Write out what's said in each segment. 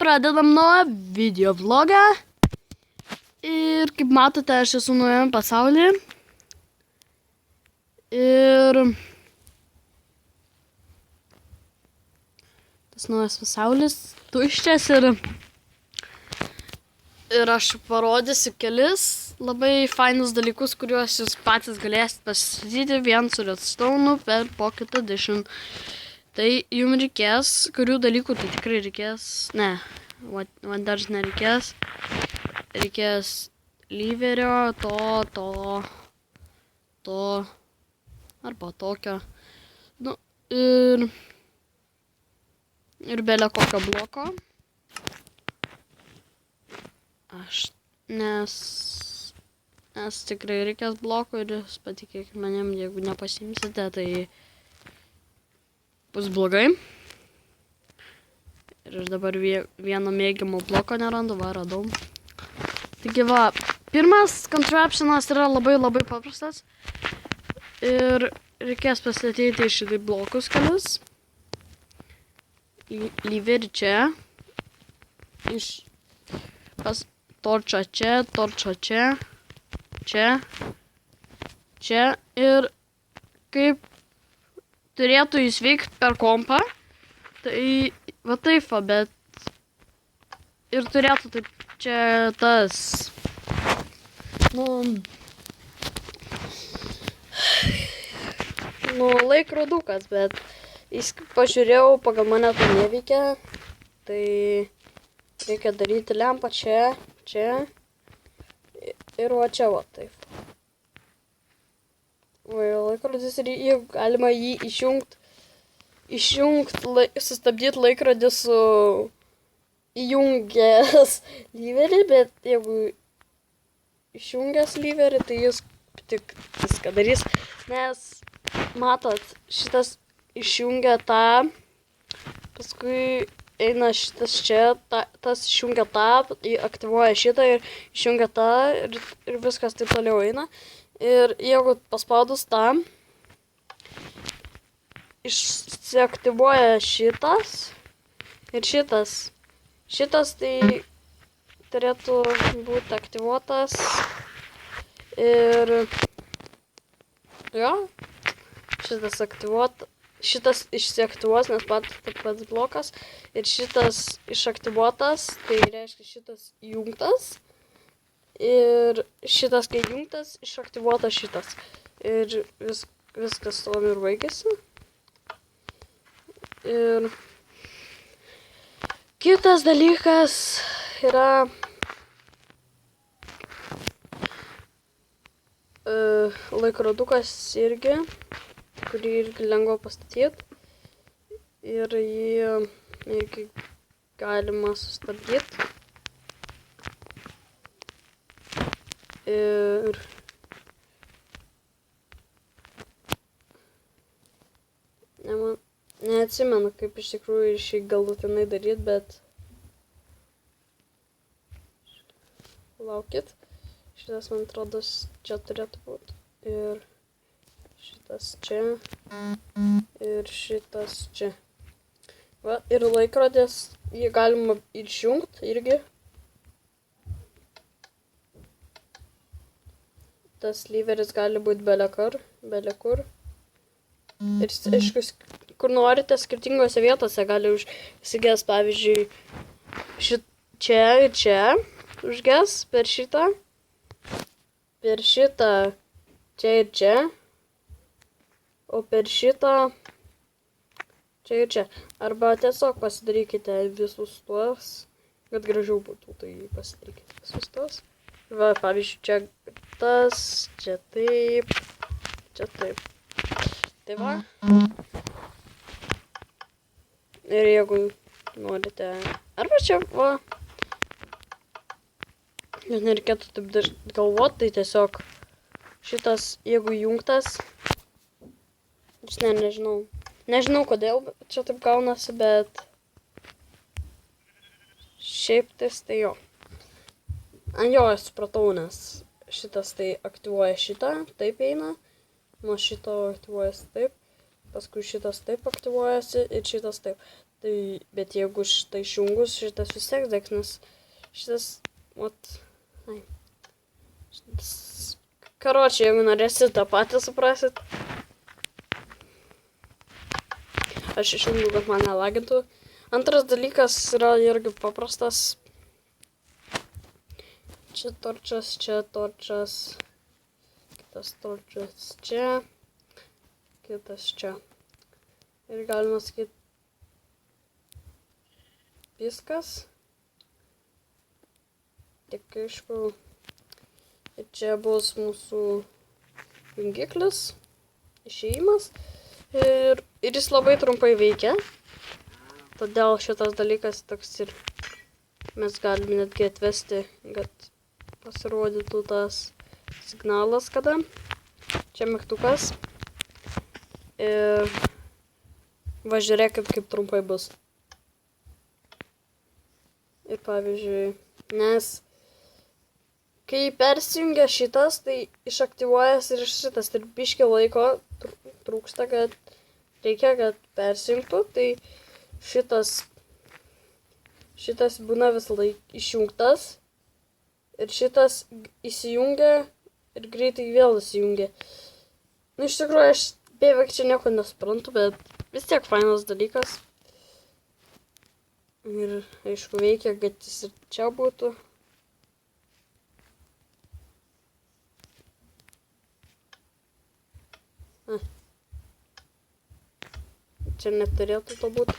pradedam nuo video vlogą. Ir kaip matote, aš esu naujame pasaulyje. Ir tas naujas pasaulis tuščias ir aš parodysiu kelis labai fainus dalykus, kuriuos jūs patys galėsite pasistatyti vien su Redstone per Pocket Edition. Tai jums reikės, kurių dalykų tai tikrai reikės, ne, vandens nereikės. Reikės lyverio, to, arba tokio. Nu, ir belė kokio bloko. Nes tikrai reikės bloko ir jūs patikėkite manim, jeigu nepasimsite, tai bus blogai. Ir aš dabar vieno mėgiamo bloko nerandu, radau. Taigi va, pirmas contraptionas yra labai paprastas. Ir reikės pastatyti šitai blokus kelius. Lyverį čia. Torčą čia, čia. Ir kaip turėtų jis veikti per kompą. Tai va taip, bet ir turėtų taip čia tas, laikrodukas, bet jis pažiūrėjau, pagal mane tai neveikia, tai reikia daryti lempą čia ir va čia va taip. Laikrodis ir jeigu galima jį sustabdyti laikrodį su įjungęs lyverį, bet jeigu išjungęs lyverį, tai jis tik viską darys, nes matot, šitas išjungia tą, paskui eina šitas čia, tas išjungia tą, aktyvuoja šitą ir išjungia tą ir viskas taip toliau eina. Ir jeigu paspaudus tą, išsiaktyvuoja šitas ir šitas. Šitas tai turėtų būti aktyvuotas ir jo, šitas išsiaktyvuos, nes pats blokas ir šitas išaktyvuotas, tai reiškia šitas įjungtas ir šitas kai įjungtas, išaktyvuotas šitas ir viskas tom ir baigėsi. Ir kitas dalykas yra laikrodukas irgi, kurį irgi lengva pastatyti ir jį irgi galima sustabdyti. Ir neatsimenu, kaip iš tikrųjų šį galutinai daryti, bet laukit. Šitas, man atrodo, čia turėtų būti. Ir šitas čia. Ir šitas čia. Va, ir laikrodės, jį galima išjungti irgi. Tas lyveris gali būti bele kur. Ir aišku, kur norite, skirtingose vietose gali užsiges, pavyzdžiui, čia ir čia užges per šitą, čia ir čia, o per šitą čia ir čia. Arba tiesiog pasidarykite visus tuos, kad gražiau būtų, tai pasidarykite visus tuos. Va, pavyzdžiui, čia tas, čia taip, čia taip. Tai va. Ir jeigu norite, arba čia va, nes nereikėtų taip galvoti, tai tiesiog šitas, jeigu įjungtas, nežinau kodėl čia taip gaunasi, bet šiaip tai jo. Jo, aš supratau, nes šitas tai aktyvuoja šitą, taip eina, nuo šito aktyvuojasi taip, paskui šitas taip aktyvuojasi ir šitas taip. Tai, bet jeigu šitą išjungus, šitas vis tiek degs, nes šitas, ai. Šitas, karočiui, jeigu norėsit tą patį suprasit. Aš išjungiu, kad man nelagintų. Antras dalykas yra irgi paprastas. Čia torčas, kitas torčas čia, kitas čia. Ir galima sakyti viskas. Tik aišku, ir čia bus mūsų jungiklis, išėjimas. Ir jis labai trumpai veikia. Todėl šitas dalykas toks ir mes galime netgi atvesti, kad pasirodytų tas signalas kada. Čia mygtukas. Ir va žiūrėkit, kaip trumpai bus. Ir pavyzdžiui, nes kai persijungia šitas, tai išaktyvuojas ir šitas. Ir biškį laiko trūksta, kad reikia, kad persijungtų. Tai šitas būna visą laiką išjungtas. Ir šitas įsijungia ir greitai vėl įsijungia. Nu, iš tikrųjų, aš beveik čia nieko nesuprantu, bet vis tiek fainas dalykas. Ir, aišku, veikia, kad jis ir čia būtų. Čia neturėtų to būti.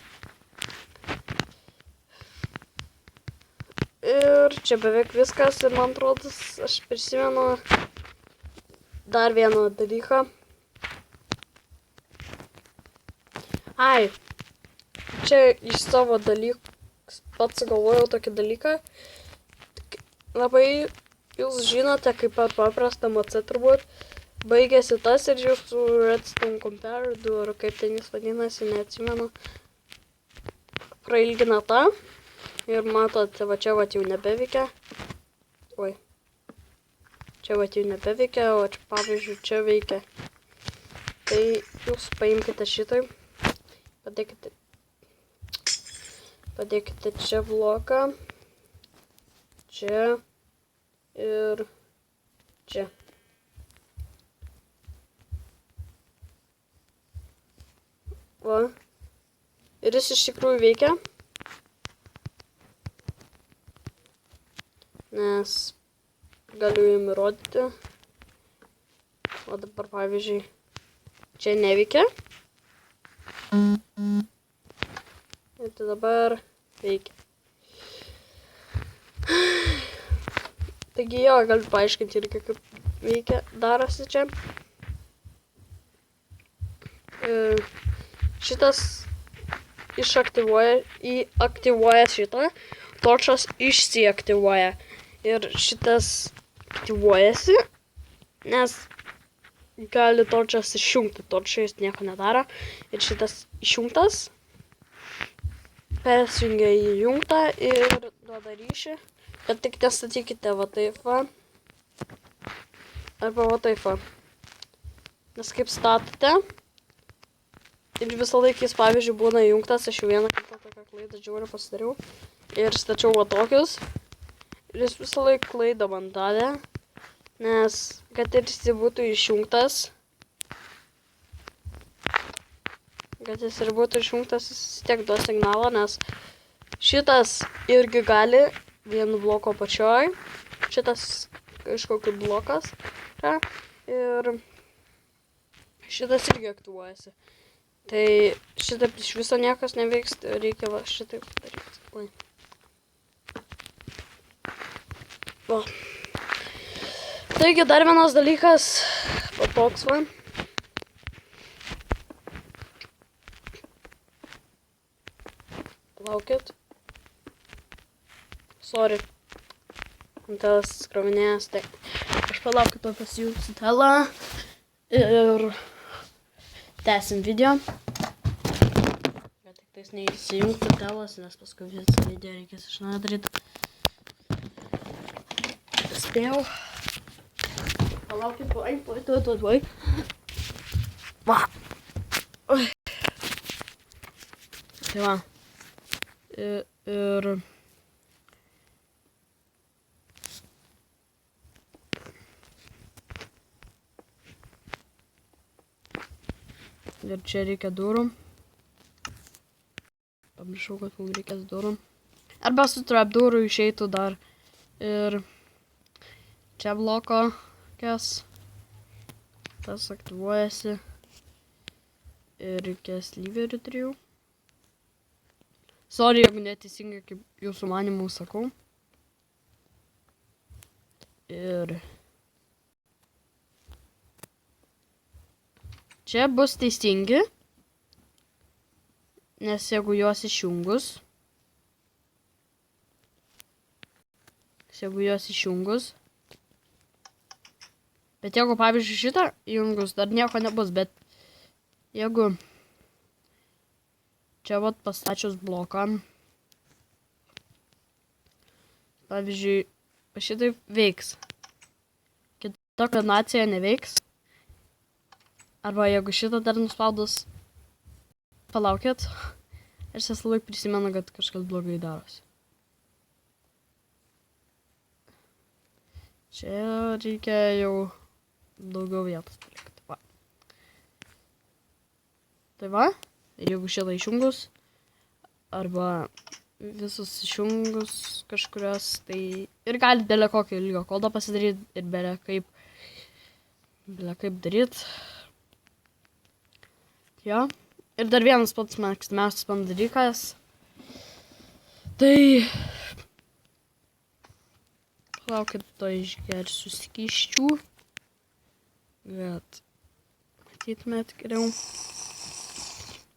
Ir čia beveik viskas. Ir man atrodo, aš prisimenu dar vieną dalyką. Ai, čia iš savo dalykų pats galvojau tokį dalyką. Labai jūs žinote, kaip paprasta MC turbūt. Baigėsi tas ir jūsų Redstone Compare 2, ar kaip ten jis vadinasi, neatsimenu. Prailgina tą. Ir matote, va čia jau nebeveikia. Oi. Čia jau nebeveikia, o čia pavyzdžiui čia veikia. Tai jūs paimkite šitai. Padėkite čia bloką. Čia. Ir čia. Va. Ir jis iš tikrųjų veikia. Nes galiu jums įrodyti. O dabar pavyzdžiui, čia neveikia. Ir tai dabar veikia. Taigi jo, galiu paaiškinti irgi, kaip veikia, darosi čia. Šitas įaktyvuoja šitą, torčas išsiaktyvuoja. Ir šitas aktyvuojasi, nes gali torčas išjungti, torčas nieko nedaro. Ir šitas išjungtas, persijungia į jungtą ir duoda ryšį. Bet tik nestatykite va taip va. Arba va taip va. Nes kaip statote. Ir visą laiką jis pavyzdžiui būna jungtas. Aš jau vieną kartą tokią klaidą žiauriai pasidariau. Ir stačiau va tokius. Ir jis visą laiką klaidą man davė. Nes kad ir jis būtų išjungtas. Kad jis ir būtų išjungtas, jis tiek duos signalą. Nes šitas irgi gali vienu bloko apačioj. Šitas kažkokiu blokas. Ir šitas irgi aktyvuojasi. Tai šitaip iš viso niekas neveiks, reikia va šitaip daryti. Oi. Va. Taigi dar vienas dalykas, va toks va. Palaukit. Sorry. Tas skrovinėjas, tai aš palaukit, to pasijungsiu telą. Ir tęsim video. Bet tik tais neįsijungti telas, nes paskui visą video reikės iš naujo daryti. Spėjau. Palaukit, tuoj. Va. Tai va. Ir čia reikia durų. Pamiršau, kad mums reikės durų. Arba su trapdūrų išeitų dar. Ir čia bloko kes. Tas aktyvuojasi. Ir reikės lyverių 3. Sorry, jeigu neteisingai kaip jūsų manimų sakau. Ir čia bus teisingi, nes jeigu juos išjungus, bet jeigu, pavyzdžiui, šitą įjungus, dar nieko nebus, bet jeigu čia vat pastačius bloką, pavyzdžiui, šitaip veiks, kita kombinacija neveiks. Arba jeigu šitą dar nuspaudus, palaukit, aš visą laiką prisimenu, kad kažkas blogai darosi. Čia reikia jau daugiau vietos palikti. Va. Tai va, jeigu šitą išjungus, arba visus išjungus kažkurios, tai ir gali bele kokio ilgio kodą pasidaryti ir bele kaip daryti. Jo. Ir dar vienas pats mėgstamiausias mano dalykas. Tai palaukit, to išgersiu skysčių, kad matytumėt geriau.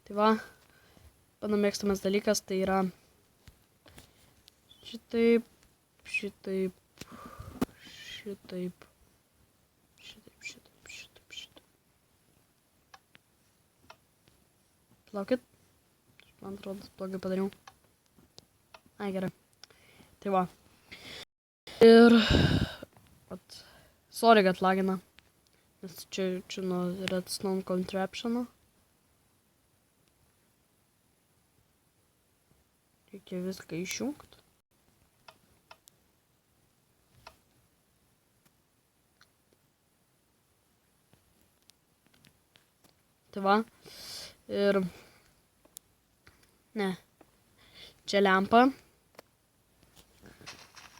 Tai va, mano mėgstamas dalykas tai yra šitaip. Palaukit. Man atrodo, blogai padariau. Ai, gerai. Tai va. Ir sorry, kad lagina. Nes čia nuo Redstone Contraption'o. Reikia viską išjungti. Tai va. Ir ne, čia lempa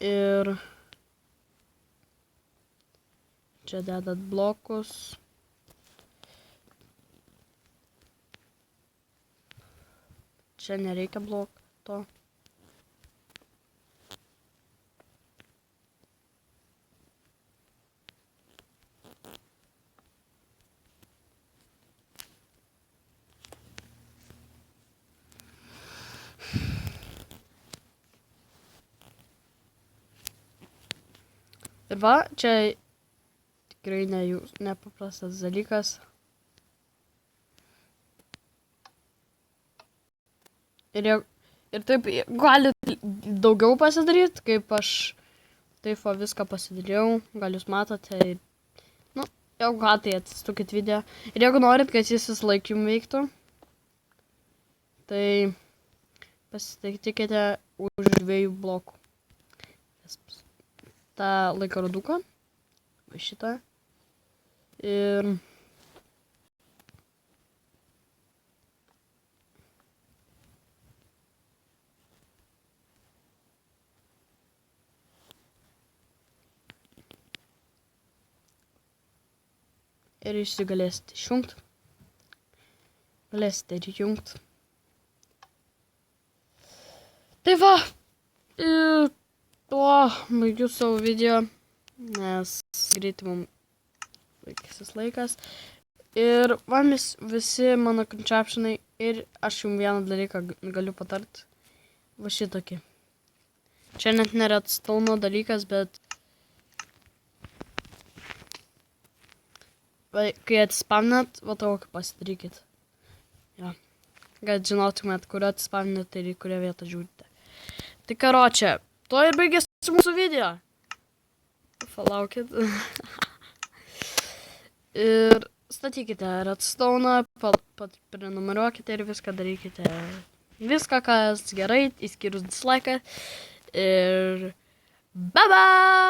ir čia dedat blokus. Čia nereikia bloko to. Ir va, čia tikrai nepaprastas dalykas. Ir taip gali daugiau pasidaryti, kaip aš taip viską pasidariau. Gal jūs matote. Nu, jeigu ką, tai atsistukit video. Ir jeigu norit, kad jis vis laik jums veiktų, tai pasitikite už 2 blokų. tą laikroduką, šitą, ir jūs galėsite išjungti, galėsite ir įjungti. Tai va, ir tuo baigiu savo video, nes greitai mums laikysis laikas. Ir va, visi mano contraptionai, ir aš jums vieną dalyką galiu patarti, va šitokį. Čia net ne redstone dalykas, bet kai atsispavnat, va tokį pasidarykit. Ja. Kad žinotumėt, kur atsispavnat ir į kurią vietą žiūrite. Tai karočią, to ir baigėsi mūsų video. Palaukit. Ir statykite redstone'ą, prenumeruokite ir viską darykite viską, kas gerai, išskyrus dislaiką. Ir bye bye!